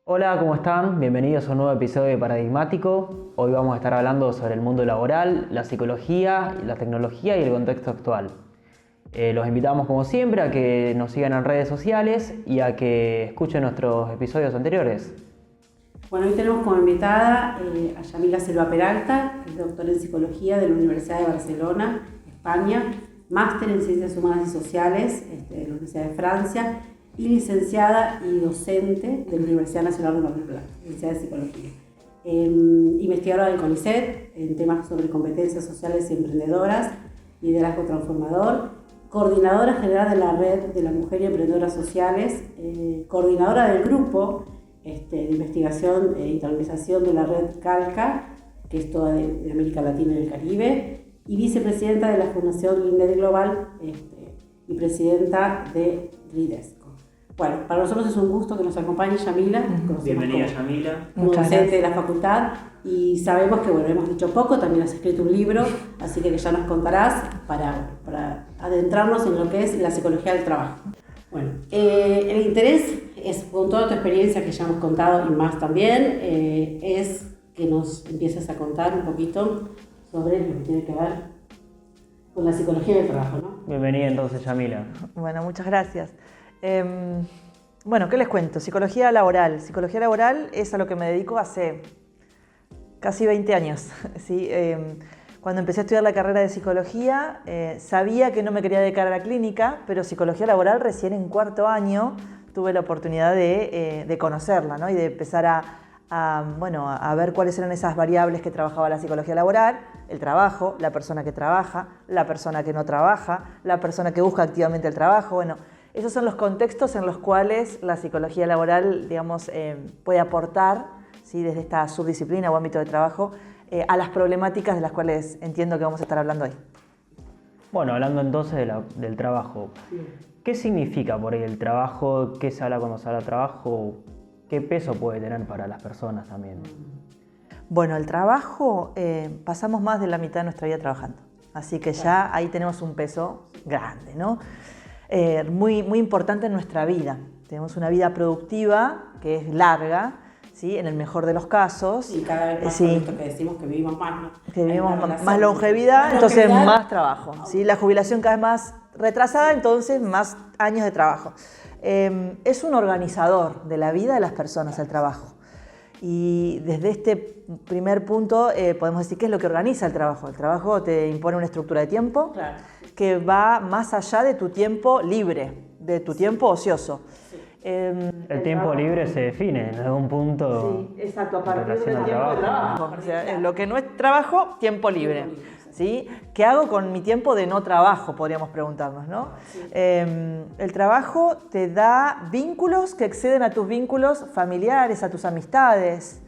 Hola, ¿cómo están? Bienvenidos a un nuevo episodio de Paradigmático. Hoy vamos a estar hablando sobre el mundo laboral, la psicología, la tecnología y el contexto actual. Los invitamos como siempre a que nos sigan en redes sociales y a que escuchen nuestros episodios anteriores. Bueno, hoy tenemos como invitada a Yamila Silva Peralta, que es doctora en Psicología de la Universidad de Barcelona, España, máster en Ciencias Humanas y Sociales de la Universidad de Francia y licenciada y docente de la Universidad Nacional de Mar del Plata, Universidad de Psicología. Investigadora del CONICET en temas sobre competencias sociales y emprendedoras, liderazgo transformador, coordinadora general de la Red de las Mujeres Emprendedoras Sociales, coordinadora del grupo de investigación e internalización de la Red Calca, que es toda de América Latina y el Caribe, y vicepresidenta de la Fundación Lindet Global y presidenta de Ridesco. Bueno, para nosotros es un gusto que nos acompañe Yamila. Bienvenida, Yamila. Como docente de la facultad, y sabemos que, bueno, hemos dicho poco, también has escrito un libro, así que ya nos contarás para adentrarnos en lo que es la psicología del trabajo. Bueno, el interés es, con toda tu experiencia que ya hemos contado y más también, es que nos empieces a contar un poquito sobre lo que tiene que ver con la psicología del trabajo, ¿no? Bienvenida entonces, Yamila. Bueno, muchas gracias. Bueno, ¿qué les cuento? Psicología laboral. Psicología laboral es a lo que me dedico hace casi 20 años. ¿Sí? Cuando empecé a estudiar la carrera de psicología, sabía que no me quería dedicar a la clínica, pero psicología laboral recién en cuarto año tuve la oportunidad de conocerla, ¿no? Y de empezar a ver cuáles eran esas variables que trabajaba la psicología laboral: el trabajo, la persona que trabaja, la persona que no trabaja, la persona que busca activamente el trabajo. Bueno, esos son los contextos en los cuales la psicología laboral, digamos, puede aportar, ¿sí?, desde esta subdisciplina o ámbito de trabajo, a las problemáticas de las cuales entiendo que vamos a estar hablando hoy. Bueno, hablando entonces del trabajo, ¿qué significa por ahí el trabajo? ¿Qué se habla cuando se habla de trabajo? ¿Qué peso puede tener para las personas también? Bueno, el trabajo, pasamos más de la mitad de nuestra vida trabajando, así que ya ahí tenemos un peso grande, ¿no? Muy importante en nuestra vida. Tenemos una vida productiva que es larga, ¿sí?, en el mejor de los casos. Y cada vez más con esto que decimos que vivimos más, ¿no? Que vivimos más longevidad, entonces más trabajo, ¿sí? La jubilación cada vez más retrasada, entonces más años de trabajo. Es un organizador de la vida de las personas, el trabajo. Y desde este primer punto podemos decir qué es lo que organiza el trabajo. El trabajo te impone una estructura de tiempo, claro, que va más allá de tu tiempo libre, de tu tiempo ocioso. Sí. El tiempo libre se define en algún punto. Sí, exacto, a partir del tiempo de trabajo. O sea, lo que no es trabajo, tiempo libre. ¿Sí? ¿Qué hago con mi tiempo de no trabajo? Podríamos preguntarnos, ¿no? Sí. El trabajo te da vínculos que exceden a tus vínculos familiares, a tus amistades,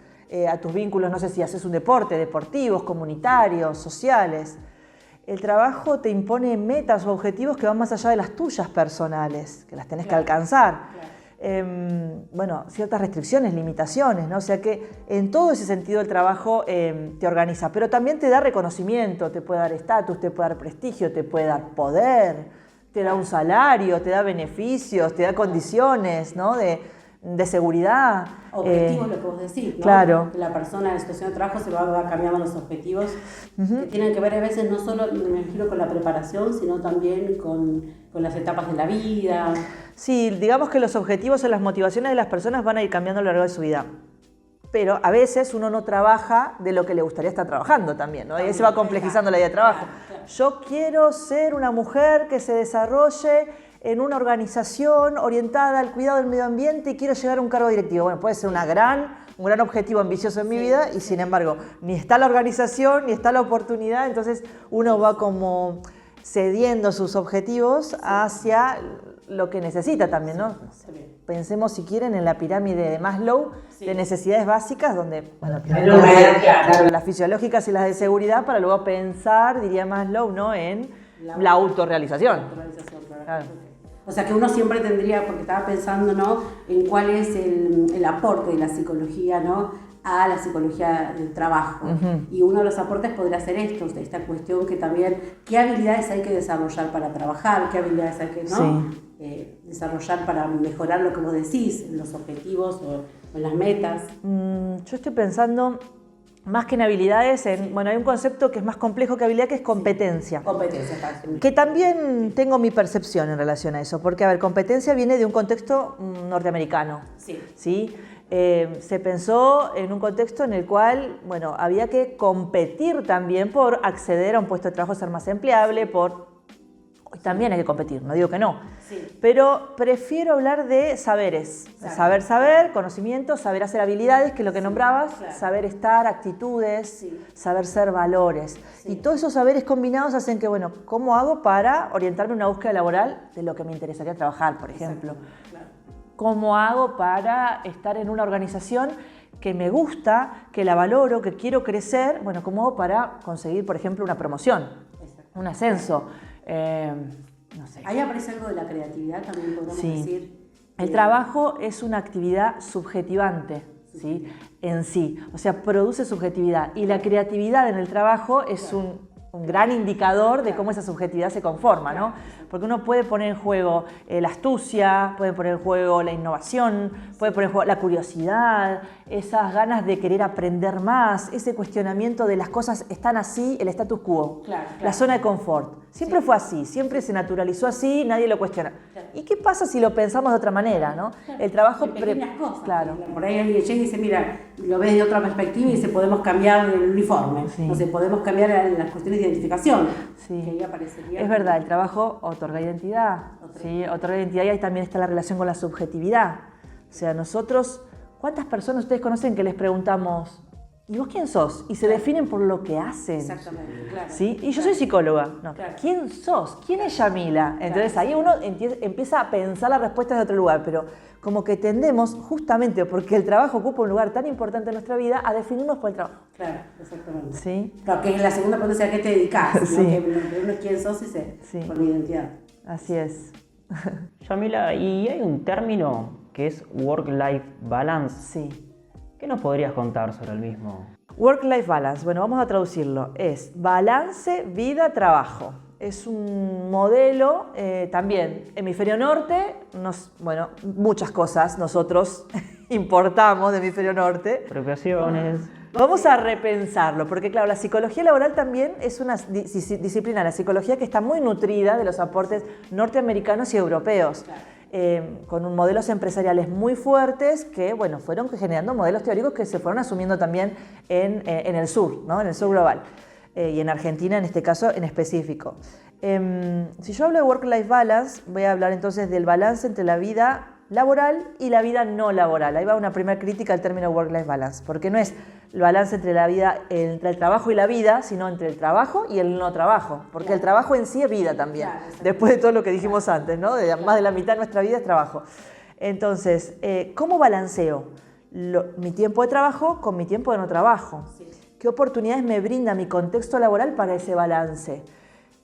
a tus vínculos, no sé si haces un deporte, deportivos, comunitarios, sociales. El trabajo te impone metas o objetivos que van más allá de las tuyas personales, que las tenés que alcanzar. Bueno, ciertas restricciones, limitaciones, ¿no? O sea que en todo ese sentido el trabajo te organiza, pero también te da reconocimiento, te puede dar estatus, te puede dar prestigio, te puede dar poder, te da un salario, te da beneficios, te da condiciones, ¿no?, de seguridad. Objetivos, lo que vos decís, ¿no? Claro. La persona en situación de trabajo se va cambiando los objetivos, que tienen que ver a veces no solo, me imagino, con la preparación, sino también con las etapas de la vida. Sí, digamos que los objetivos o las motivaciones de las personas van a ir cambiando a lo largo de su vida. Pero a veces uno no trabaja de lo que le gustaría estar trabajando también, ¿no? Y ahí se va complejizando la idea de trabajo. Claro. Yo quiero ser una mujer que se desarrolle en una organización orientada al cuidado del medio ambiente y quiero llegar a un cargo directivo. Bueno, puede ser un gran objetivo ambicioso en mi vida y, sin embargo, ni está la organización, ni está la oportunidad, entonces uno va como cediendo sus objetivos hacia lo que necesita también, ¿no? Pensemos, si quieren, en la pirámide de Maslow, de necesidades básicas, donde, bueno, primero las fisiológicas y las de seguridad, para luego pensar, diría Maslow, ¿no?, en la autorrealización. Claro. O sea que uno siempre tendría, porque estaba pensando, ¿no?, en cuál es el aporte de la psicología, ¿no?, a la psicología del trabajo. Y uno de los aportes podría ser esta cuestión que también, ¿qué habilidades hay que desarrollar para trabajar? ¿Qué habilidades hay que desarrollar para mejorar lo que vos decís, los objetivos en las metas. Yo estoy pensando más que en habilidades, bueno, hay un concepto que es más complejo que habilidad, que es competencia. Competencia, fácil. Que también tengo mi percepción en relación a eso, porque, a ver, competencia viene de un contexto norteamericano. Sí. ¿Sí? Se pensó en un contexto en el cual, bueno, había que competir también por acceder a un puesto de trabajo, ser más empleable, Hoy también hay que competir, no digo que no. Sí. Pero prefiero hablar de saberes. Saber, conocimientos, saber hacer habilidades, que es lo que nombrabas, claro. saber estar, actitudes, saber ser, valores. Sí. Y todos esos saberes combinados hacen que, bueno, ¿cómo hago para orientarme en una búsqueda laboral de lo que me interesaría trabajar, por ejemplo? Claro. ¿Cómo hago para estar en una organización que me gusta, que la valoro, que quiero crecer? Bueno, ¿cómo hago para conseguir, por ejemplo, una promoción, un ascenso? No sé. Ahí aparece algo de la creatividad también, podemos decir. El trabajo es una actividad subjetivante, ¿sí? En sí, o sea, produce subjetividad, y la creatividad en el trabajo es un gran indicador de cómo esa subjetividad se conforma, ¿no? Porque uno puede poner en juego la astucia, puede poner en juego la innovación, puede poner en juego la curiosidad, esas ganas de querer aprender más, ese cuestionamiento de las cosas están así, el status quo, la zona de confort. Siempre fue así, siempre se naturalizó así, nadie lo cuestiona. ¿Y qué pasa si lo pensamos de otra manera, no? El trabajo... pequeñas cosas. Claro. Por ahí alguien llega y dice, mira, lo ves de otra perspectiva y dice, podemos cambiar el uniforme, o sea, podemos cambiar las cuestiones de identificación. Sí. Que ahí aparecería. Es verdad, el trabajo otorga identidad, ¿sí? Otorga identidad, y ahí también está la relación con la subjetividad. O sea, nosotros, ¿cuántas personas ustedes conocen que les preguntamos, ¿y vos quién sos? Y se definen por lo que hacen. Exactamente, claro. ¿Sí? Y yo soy psicóloga. No. Claro. ¿Quién sos? ¿Quién es Yamila? Entonces ahí uno empieza a pensar las respuestas de otro lugar, pero como que tendemos, justamente porque el trabajo ocupa un lugar tan importante en nuestra vida, a definirnos por el trabajo. Claro, exactamente. ¿Sí? Claro, que es la segunda pregunta, ¿a qué te dedicas? Sí. ¿No? Que uno es quién sos y por mi identidad. Así es. Yamila, y hay un término que es work-life balance. Sí. ¿Qué nos podrías contar sobre el mismo? Work-life balance, bueno, vamos a traducirlo. Es balance vida-trabajo. Es un modelo también, hemisferio norte, bueno, muchas cosas nosotros importamos de hemisferio norte. Apropiaciones. Vamos a repensarlo, porque claro, la psicología laboral también es una disciplina, la psicología, que está muy nutrida de los aportes norteamericanos y europeos. Con modelos empresariales muy fuertes que, bueno, fueron generando modelos teóricos que se fueron asumiendo también en el sur, ¿no? En el sur global, y en Argentina en este caso en específico. Si yo hablo de work-life balance, voy a hablar entonces del balance entre la vida laboral y la vida no laboral. Ahí va una primera crítica al término work-life balance, porque no es el balance entre la vida, entre el trabajo y la vida, sino entre el trabajo y el no trabajo, porque el trabajo en sí es vida también, después de todo lo que dijimos antes, ¿no? Más de la mitad de nuestra vida es trabajo. Entonces, ¿cómo balanceo mi tiempo de trabajo con mi tiempo de no trabajo? ¿Qué oportunidades me brinda mi contexto laboral para ese balance?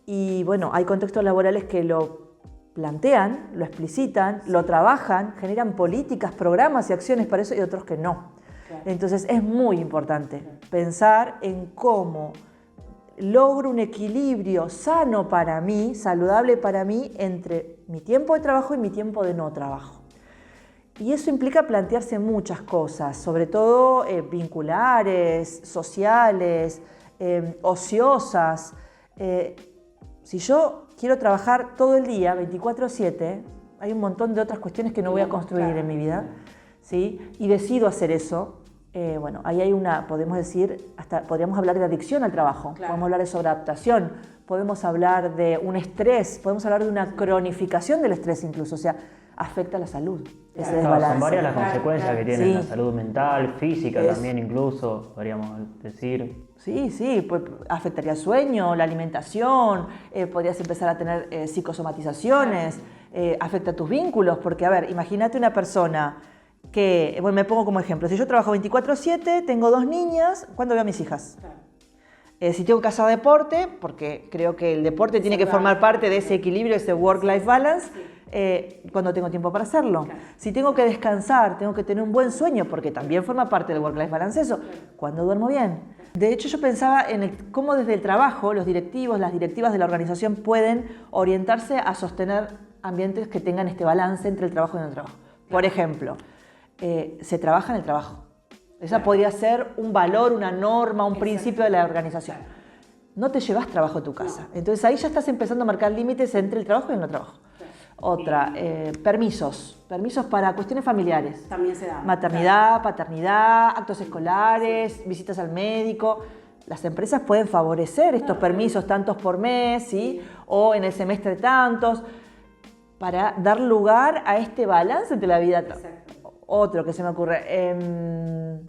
Y bueno, hay contextos laborales que lo plantean, lo explicitan, lo trabajan, generan políticas, programas y acciones para eso, y otros que no. Entonces es muy importante pensar en cómo logro un equilibrio sano para mí, saludable para mí, entre mi tiempo de trabajo y mi tiempo de no trabajo. Y eso implica plantearse muchas cosas, sobre todo vinculares, sociales, ociosas. Si yo quiero trabajar todo el día, 24/7, hay un montón de otras cuestiones que no voy a construir en mi vida, ¿sí? Y decido hacer eso. Bueno, ahí hay podemos decir, podríamos hablar de adicción al trabajo, podemos hablar de sobreadaptación, podemos hablar de un estrés, podemos hablar de una cronificación del estrés incluso, o sea, afecta a la salud, ese desbalance. Son varias las consecuencias que tiene la salud mental, física también incluso, podríamos decir. Sí, pues afectaría el sueño, la alimentación, podrías empezar a tener psicosomatizaciones, afecta a tus vínculos, porque a ver, imagínate una persona que, bueno, me pongo como ejemplo, si yo trabajo 24/7, tengo 2 niñas, ¿cuándo veo a mis hijas? Si tengo que hacer deporte, porque creo que el deporte tiene que formar parte de ese equilibrio, ese work-life balance, cuando tengo tiempo para hacerlo. Si tengo que descansar, tengo que tener un buen sueño, porque también forma parte del work-life balance eso, cuando duermo bien. De hecho, yo pensaba en cómo desde el trabajo los directivos, las directivas de la organización pueden orientarse a sostener ambientes que tengan este balance entre el trabajo y el no trabajo. Por ejemplo, se trabaja en el trabajo. Esa podría ser un valor, una norma, un principio de la organización. No te llevas trabajo a tu casa. Entonces ahí ya estás empezando a marcar límites entre el trabajo y el no trabajo. Otra, permisos para cuestiones familiares. También se da. Maternidad, paternidad, actos escolares, visitas al médico. Las empresas pueden favorecer estos permisos, tantos por mes, ¿sí? O en el semestre tantos, para dar lugar a este balance entre la vida. Otro que se me ocurre,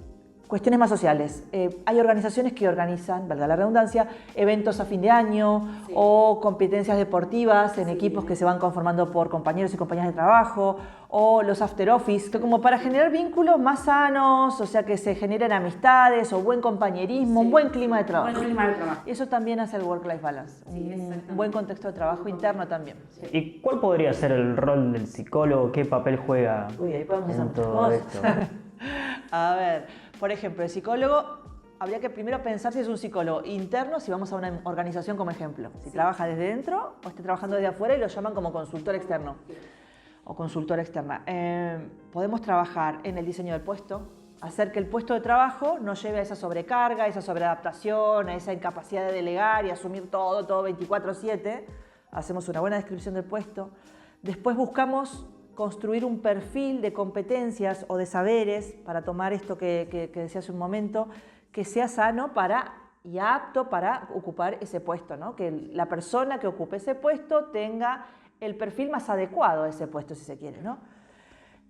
cuestiones más sociales. Hay organizaciones que organizan, valga la redundancia, eventos a fin de año o competencias deportivas en equipos que se van conformando por compañeros y compañeras de trabajo, o los after office, que como para generar vínculos más sanos, o sea, que se generen amistades o buen compañerismo, un buen clima de trabajo. Buen clima de trabajo. Y eso también hace el work-life balance, un buen contexto de trabajo interno también. ¿Y cuál podría ser el rol del psicólogo? ¿Qué papel juega Ahí podemos hacer en muchas todo cosas. esto? A ver, por ejemplo, el psicólogo, habría que primero pensar si es un psicólogo interno, si vamos a una organización como ejemplo. Si trabaja desde dentro o está trabajando desde afuera y lo llaman como consultor externo o consultora externa. Podemos trabajar en el diseño del puesto, hacer que el puesto de trabajo nos lleve a esa sobrecarga, a esa sobreadaptación, a esa incapacidad de delegar y asumir todo 24/7. Hacemos una buena descripción del puesto. Después buscamos construir un perfil de competencias o de saberes para tomar esto que decía hace un momento, que sea sano y apto para ocupar ese puesto, ¿no? Que la persona que ocupe ese puesto tenga el perfil más adecuado a ese puesto, si se quiere, ¿no?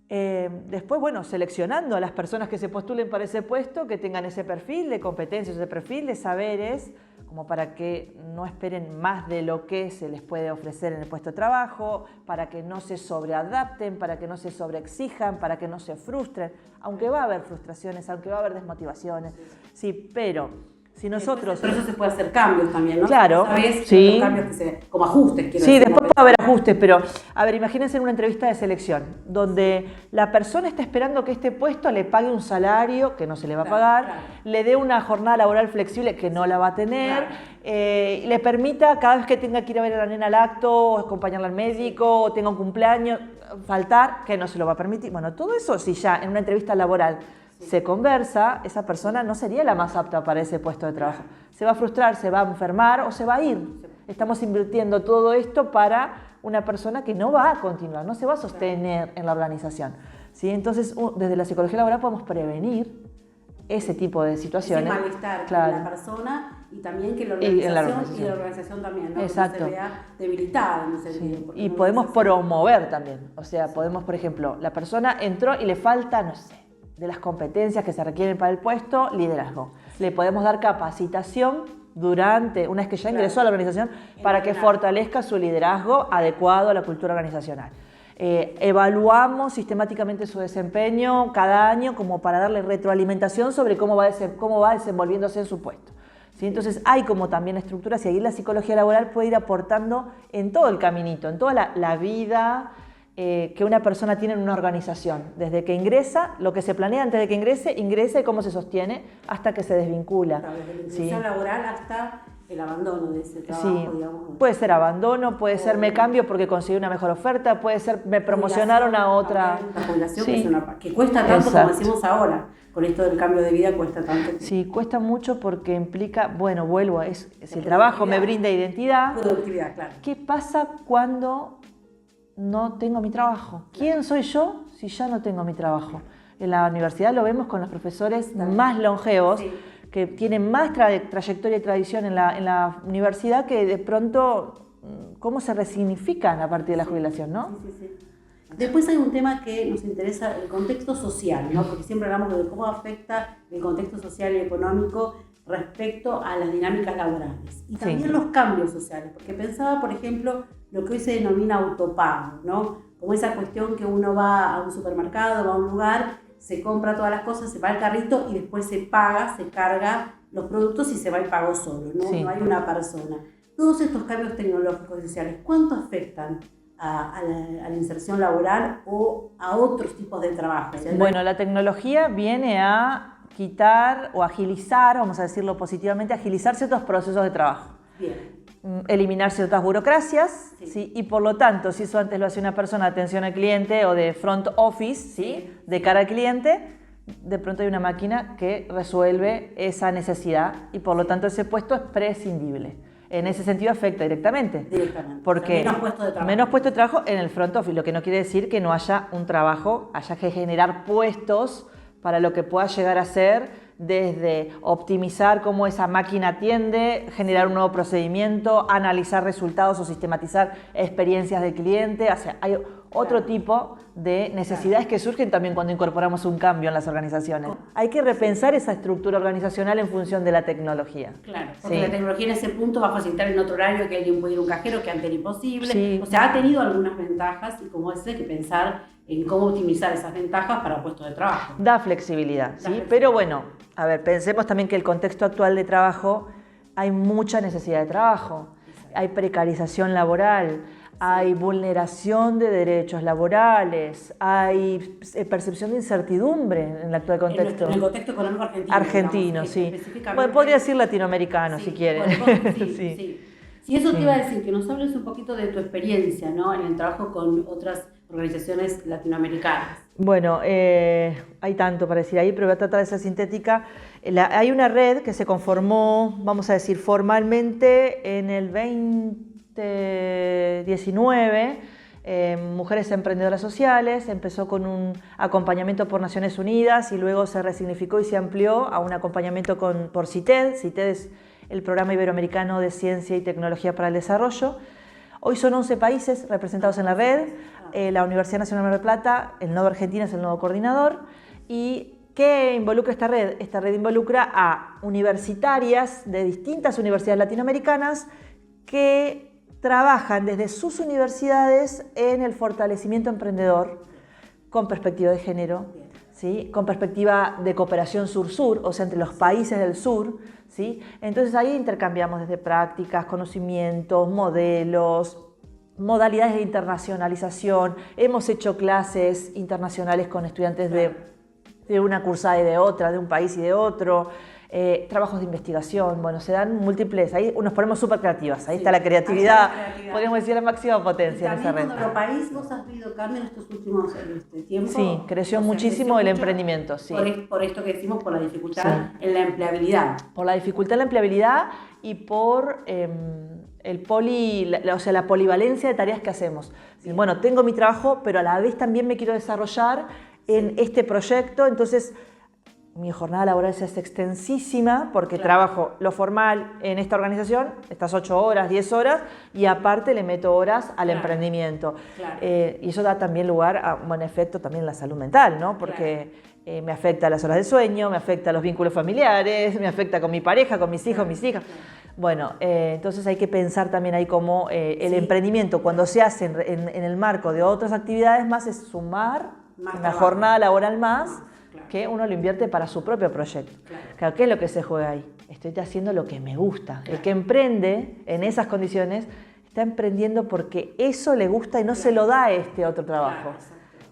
Después, bueno, seleccionando a las personas que se postulen para ese puesto, que tengan ese perfil de competencias, ese perfil de saberes, como para que no esperen más de lo que se les puede ofrecer en el puesto de trabajo, para que no se sobreadapten, para que no se sobreexijan, para que no se frustren, aunque va a haber frustraciones, aunque va a haber desmotivaciones, sí, pero si nosotros... Por eso se puede hacer cambios también, ¿no? Claro, ¿Sabes? sí. Los cambios como ajustes, quiero Sí, decir, después puede haber ajustes, pero a ver, imagínense en una entrevista de selección, donde la persona está esperando que este puesto le pague un salario que no se le va a pagar, le dé una jornada laboral flexible que no la va a tener, le permita cada vez que tenga que ir a ver a la nena al acto, o acompañarla al médico, o tenga un cumpleaños, faltar, que no se lo va a permitir. Bueno, todo eso, si ya en una entrevista laboral se conversa, esa persona no sería la más apta para ese puesto de trabajo. Se va a frustrar, se va a enfermar o se va a ir. Estamos invirtiendo todo esto para una persona que no va a continuar, no se va a sostener en la organización, ¿sí? Entonces, desde la psicología laboral podemos prevenir ese tipo de situaciones. Ese malestar claro. en la persona y también que la organización también, ¿no? Exacto. Que no se vea debilitada en un sentido. Sí. Y podemos promover también. O sea, podemos, por ejemplo, la persona entró y le falta, no sé, de las competencias que se requieren para el puesto, liderazgo. Le podemos dar capacitación durante, una vez que ya ingresó a la organización, para que fortalezca su liderazgo adecuado a la cultura organizacional. Evaluamos sistemáticamente su desempeño cada año como para darle retroalimentación sobre cómo va desenvolviéndose en su puesto. ¿Sí? Entonces hay como también estructuras y ahí la psicología laboral puede ir aportando en todo el caminito, en toda la vida que una persona tiene en una organización. Desde que ingresa, lo que se planea antes de que ingrese y cómo se sostiene hasta que se desvincula. Claro, desde la inserción laboral hasta el abandono de ese trabajo, sí. digamos. Puede ser abandono, puede ser me cambio porque conseguí una mejor oferta, puede ser me promocionaron a otra. La jubilación, que cuesta tanto, como decimos ahora. Con esto del cambio de vida cuesta tanto. Sí, cuesta mucho porque implica, bueno, vuelvo a eso, si el trabajo me brinda identidad, productividad, claro. ¿Qué pasa cuando no tengo mi trabajo? ¿Quién soy yo si ya no tengo mi trabajo? En la universidad lo vemos con los profesores más longevos, que tienen más trayectoria y tradición en la universidad, que de pronto, ¿cómo se resignifican a partir de la jubilación, no? Sí. Después hay un tema que nos interesa, el contexto social, ¿no? Porque siempre hablamos de cómo afecta el contexto social y económico respecto a las dinámicas laborales. Y también los cambios sociales, porque pensaba, por ejemplo, lo que hoy se denomina autopago, ¿no? Como esa cuestión que uno va a un supermercado, va a un lugar, se compra todas las cosas, se va al carrito y después se paga, se carga los productos y se va el pago solo, ¿no? No hay una persona. Todos estos cambios tecnológicos y sociales, ¿cuánto afectan a la inserción laboral o a otros tipos de trabajo? Bueno, la tecnología viene a quitar o agilizar, vamos a decirlo positivamente, agilizar ciertos procesos de trabajo. Bien. eliminar ciertas burocracias, Sí. ¿sí? Y por lo tanto, si eso antes lo hacía una persona de atención al cliente o de front office, ¿sí? De cara al cliente, de pronto hay una máquina que resuelve esa necesidad y por lo tanto ese puesto es prescindible. En ese sentido afecta directamente. Directamente. Porque O sea, menos puesto de trabajo. menos puesto de trabajo en el front office, lo que no quiere decir que no haya un trabajo, haya que generar puestos para lo que pueda llegar a ser desde optimizar cómo esa máquina atiende, generar un nuevo procedimiento, analizar resultados o sistematizar experiencias del cliente. O sea, hay otro tipo de necesidades que surgen también cuando incorporamos un cambio en las organizaciones. Hay que repensar esa estructura organizacional en función de la tecnología. Claro, porque Sí. la tecnología en ese punto va a facilitar en otro horario que alguien pueda ir a un cajero, que antes era imposible. Sí. O sea, ha tenido algunas ventajas y como ese hay que pensar en cómo optimizar esas ventajas para puestos de trabajo. Da flexibilidad, ¿sí? flexibilidad. Pero bueno, a ver, pensemos también que el contexto actual de trabajo, hay mucha necesidad de trabajo, hay precarización laboral, hay vulneración de derechos laborales, hay percepción de incertidumbre en el actual contexto. En el contexto económico argentino. Argentino, digamos, sí. específicamente. Bueno, podría decir latinoamericano, si quieren. bueno, sí, Sí. sí. Sí, eso te iba a decir, que nos hables un poquito de tu experiencia, ¿no? En el trabajo con otras organizaciones latinoamericanas. Bueno, hay tanto para decir ahí, pero voy a tratar de ser sintética. Hay una red que se conformó, vamos a decir, formalmente en el 2019, Mujeres Emprendedoras Sociales, empezó con un acompañamiento por Naciones Unidas y luego se resignificó y se amplió a un acompañamiento por CITED. CITED es el Programa Iberoamericano de Ciencia y Tecnología para el Desarrollo. Hoy son 11 países representados en la red, la Universidad Nacional de Mar del Plata, el Nodo Argentina es el nuevo coordinador. ¿Y qué involucra esta red? Esta red involucra a universitarias de distintas universidades latinoamericanas que trabajan desde sus universidades en el fortalecimiento emprendedor con perspectiva de género, ¿sí? Con perspectiva de cooperación sur-sur, o sea, entre los países del sur, ¿sí? Entonces ahí intercambiamos desde prácticas, conocimientos, modelos, modalidades de internacionalización. Hemos hecho clases internacionales con estudiantes de una cursada y de otra, de un país y de otro. Trabajos de investigación, bueno, se dan múltiples, ahí nos ponemos súper creativas, ahí está la creatividad, podríamos decir la máxima potencia en esa red. También cuando país vos has visto cambio en estos últimos tiempos. Sí, creció muchísimo el emprendimiento, sí. Por esto que decimos, por la dificultad en la empleabilidad. Por la dificultad en la empleabilidad y por la polivalencia de tareas que hacemos. Bueno, tengo mi trabajo, pero a la vez también me quiero desarrollar en este proyecto, entonces mi jornada laboral se hace extensísima porque trabajo lo formal en esta organización, estas 8 horas, 10 horas, y aparte le meto horas al emprendimiento. Claro. Y eso da también lugar a un buen efecto también en la salud mental, ¿no? Porque me afecta las horas de sueño, me afecta los vínculos familiares, me afecta con mi pareja, con mis hijos, mis hijas. Bueno, entonces hay que pensar también ahí cómo el emprendimiento, cuando se hace en el marco de otras actividades más, es sumar una jornada laboral más que uno lo invierte para su propio proyecto. Claro, ¿qué es lo que se juega ahí? Estoy haciendo lo que me gusta. El que emprende en esas condiciones está emprendiendo porque eso le gusta y no se lo da este otro trabajo.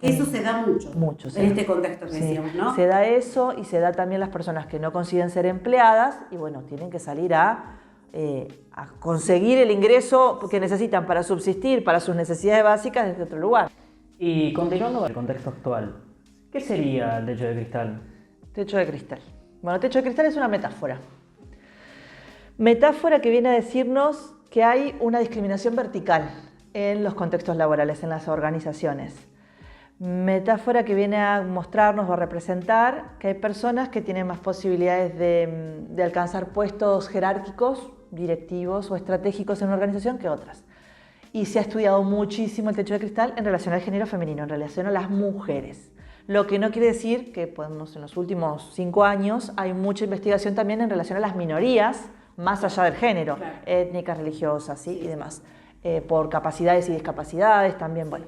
Eso se da mucho en este contexto que decíamos, ¿no? Se da eso y se da también las personas que no consiguen ser empleadas y bueno, tienen que salir a conseguir el ingreso que necesitan para subsistir, para sus necesidades básicas desde otro lugar. Y continuando con el contexto actual, ¿qué sería el techo de cristal? Techo de cristal. Bueno, techo de cristal es una metáfora. Metáfora que viene a decirnos que hay una discriminación vertical en los contextos laborales, en las organizaciones. Metáfora que viene a mostrarnos o a representar que hay personas que tienen más posibilidades de alcanzar puestos jerárquicos, directivos o estratégicos en una organización que otras. Y se ha estudiado muchísimo el techo de cristal en relación al género femenino, en relación a las mujeres. Lo que no quiere decir que en los últimos 5 años hay mucha investigación también en relación a las minorías, más allá del género, étnicas, religiosas, ¿sí? Y demás, por capacidades y discapacidades también. Bueno,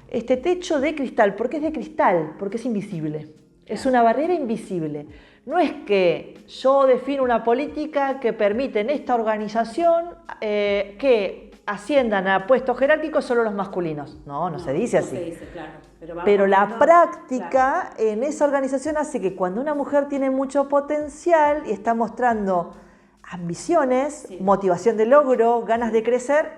este techo de cristal, ¿por qué es de cristal? Porque es invisible, es una barrera invisible. No es que yo defino una política que permite en esta organización que asciendan a puestos jerárquicos solo los masculinos. No se dice así. No se dice, claro. Pero la práctica en esa organización hace que cuando una mujer tiene mucho potencial y está mostrando ambiciones, Sí. motivación de logro, ganas de crecer,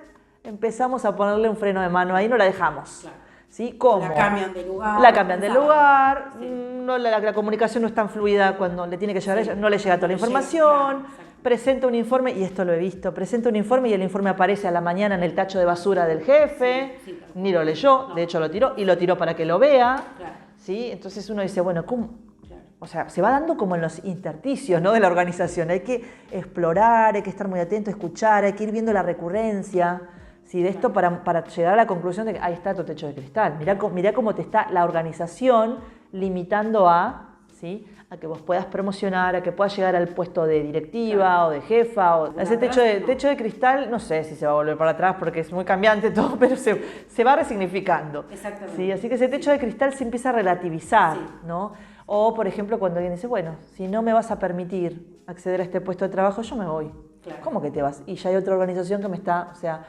empezamos a ponerle un freno de mano ahí, no la dejamos. Claro. ¿Sí? ¿Cómo? La cambian de lugar. La cambian de pensaban. lugar, Sí. no, la comunicación no es tan fluida cuando le tiene que llegar a Sí. ella, no le llega toda la No le llega, información, claro, exacto. presenta un informe, y esto lo he visto, presenta un informe y el informe aparece a la mañana en el tacho de basura del jefe, Sí, sí, tal cual. ni lo leyó, No. de hecho lo tiró, y lo tiró para que lo vea. Claro, ¿Sí? Entonces uno dice, bueno, ¿cómo? claro. O sea, se va dando como en los intersticios, ¿no?, de la organización. Hay que explorar, hay que estar muy atento, escuchar, hay que ir viendo la recurrencia, ¿sí?, de esto para llegar a la conclusión de que ahí está tu techo de cristal. Mirá cómo te está la organización limitando ¿sí?, a que vos puedas promocionar, a que puedas llegar al puesto de directiva o de jefa. O ese techo de cristal, no sé si se va a volver para atrás porque es muy cambiante todo, pero se va resignificando. Exactamente. ¿Sí? Así que ese techo de cristal se empieza a relativizar, Sí. ¿no? O, por ejemplo, cuando alguien dice, bueno, si no me vas a permitir acceder a este puesto de trabajo, yo me voy. Claro. ¿Cómo que te vas? Y ya hay otra organización que me está, Claro,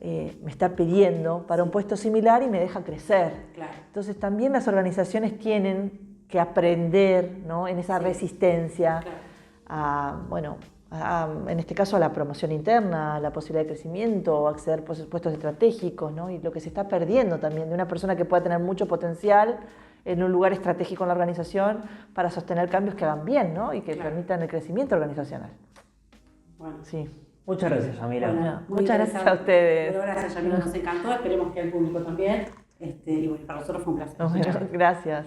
me está pidiendo para un puesto similar y me deja crecer. claro. Entonces también las organizaciones tienen que aprender, ¿no?, en esa Sí. resistencia Claro. en este caso a la promoción interna, a la posibilidad de crecimiento, acceder a puestos estratégicos, ¿no? Y lo que se está perdiendo también de una persona que pueda tener mucho potencial en un lugar estratégico en la organización para sostener cambios que hagan bien, ¿no?, y que Claro. permitan el crecimiento organizacional. Bueno. Sí. Muchas gracias, Yamila. Bueno, muy Muchas gracias interesante. a ustedes. Bueno, gracias, Yamila, nos encantó. Esperemos que al público también. Y bueno, para nosotros fue un placer. Gracias.